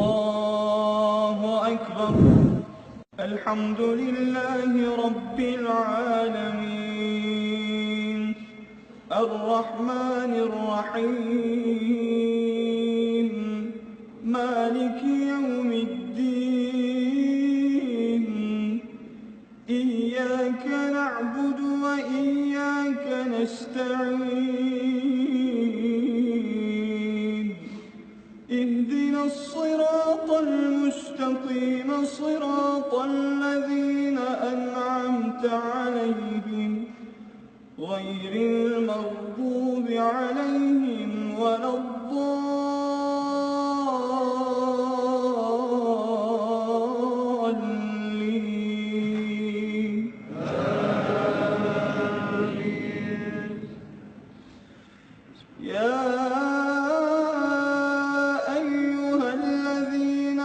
الله أكبر. الحمد لله رب العالمين الرحمن الرحيم مالك يوم الدين إياك نعبد وإياك نستعين اهدنا الصراط المستقيم صراط الذين أنعمت عليهم غير المغضوب عليهم ولا الضالين. يا أيها الذين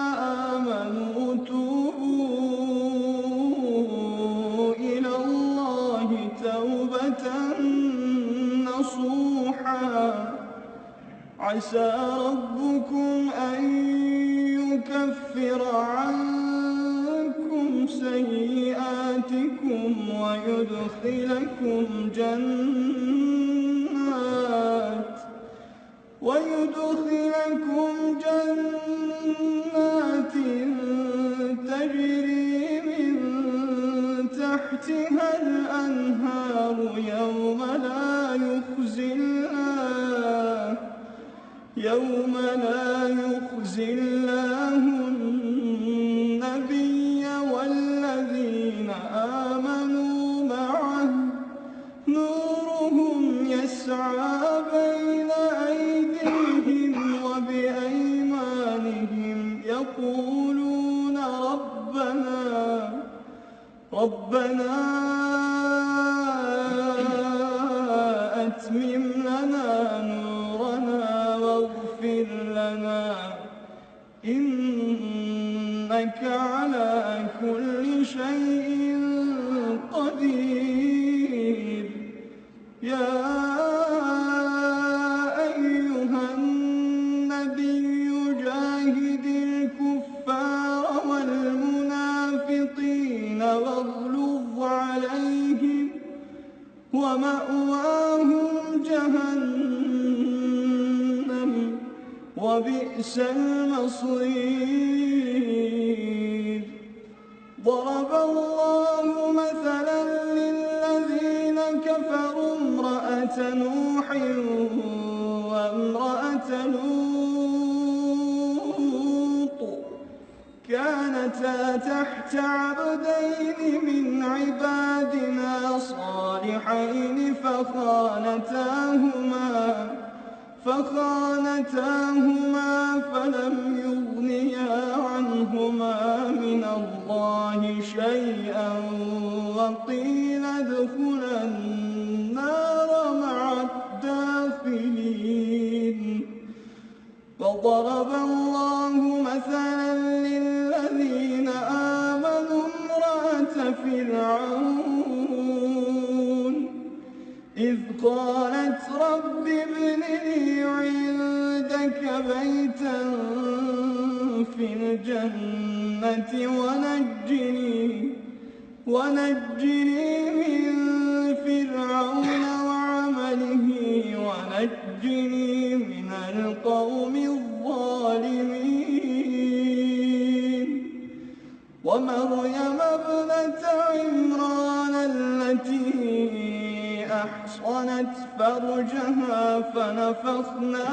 آمنوا توبوا إلى الله توبة نصوحا عسى ربكم أن يكفر عنكم سيئاتكم ويدخلكم جنات تجري من تحتها الأنهار يوم لا يخزي الله النبي والذين آمنوا معه نورهم يسعى بين أيديهم وبأيمانهم يقولون ربنا أتمم لنا نورنا واغفر لنا إنك على كل شيء قدير. يا أيها النبي جاهد الكفار والمنافقين واغلظ عليهم ومأواهم جهنم وبئس المصير. ضرب الله مثلا للذين كفروا امرأة نوح وامرأة لوط كانتا تحت عبدين من عبادنا صالحين فخانتاهما فلم يغنيا عنهما من الله شيئا وقيل ادخلا النار مع الداخلين. وضرب الله مثلا للذين آمنوا امرأة فرعون إذ قالت رب ابن لي عندك بيتا في الجنة ونجني من فرعون وعمله ونجني من القوم الظالمين. ومريم ابنة عمران التي أحصنت فرجها فنفخنا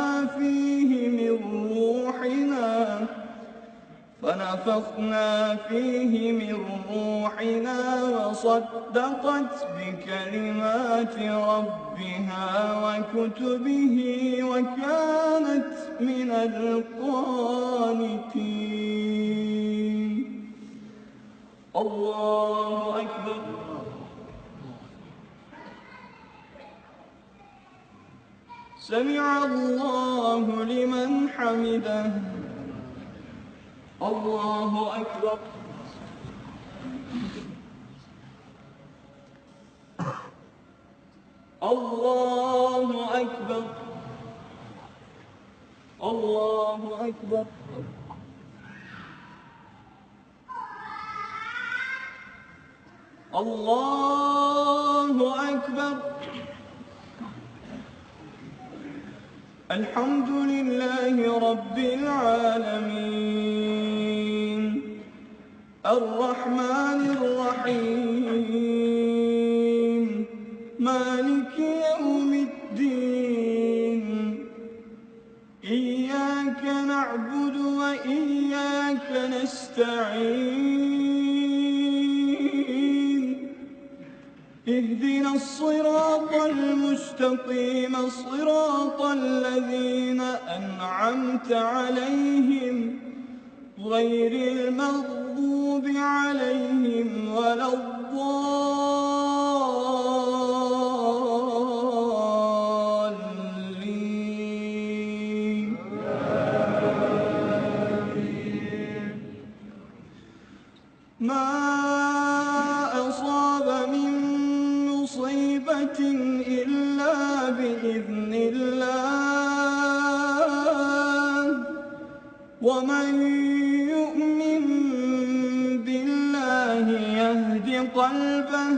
فيه من روحنا وصدقت بكلمات ربها وكتبه وكانت من القانتين. الله أكبر. سمع الله لمن حمده. الله أكبر. الله أكبر. الله أكبر. الله أكبر. الحمد لله رب العالمين الرحمن الرحيم مالك يوم الدين إياك نعبد وإياك نستعين اهدنا الصراط المستقيم صراط الذين أنعمت عليهم غير المغضوب عليهم ولا الضالين. ما أصاب من مصيبة إلا بإذن الله ومن يؤمن بالله يهد قلبه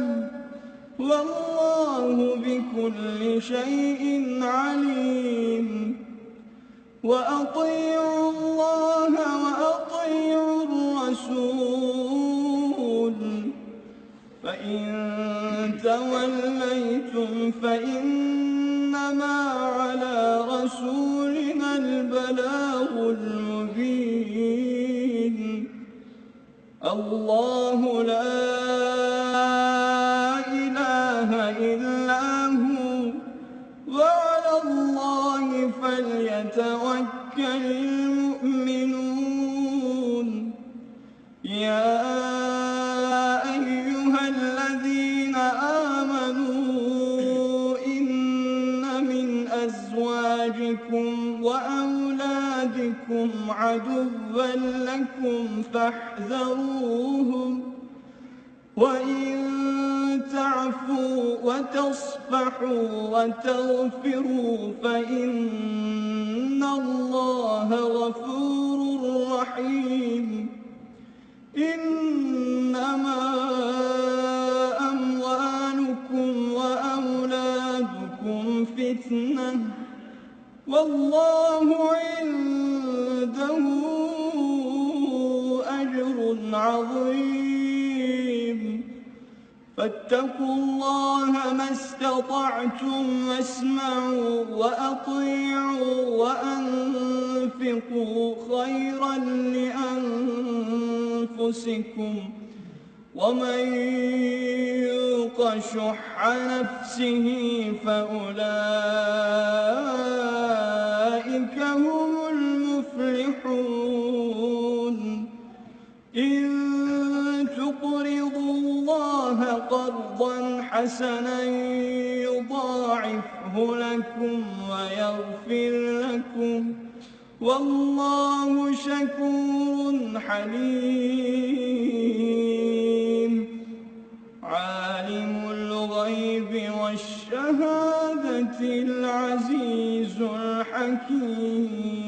والله بكل شيء عليم. وأطيعوا الله وأطيعوا الرسول فإن توليتم فإنما على رسولنا البلاغ المبين. الله لا إله إلا هو وعلى الله فليتوكل المؤمنون. يا أيها الذين آمنوا إن من أزواجكم وأولادكم عدوا لكم فاحذروهم وإن تعفوا وتصفحوا وتغفروا فإن الله غفور رحيم. إنما أموالكم وأولادكم فتنة والله عنده أجر عظيم. فاتقوا الله ما استطعتم واسمعوا وأطيعوا وأنفقوا خيرا لأنفسكم ومن يوق شح نفسه فأولئك هم المفلحون. إن تقرضوا الله قرضا حسنا يضاعفه لكم ويغفر لكم والله شكور حليم. عالم الغيب والشهادة العزيز الحكيم.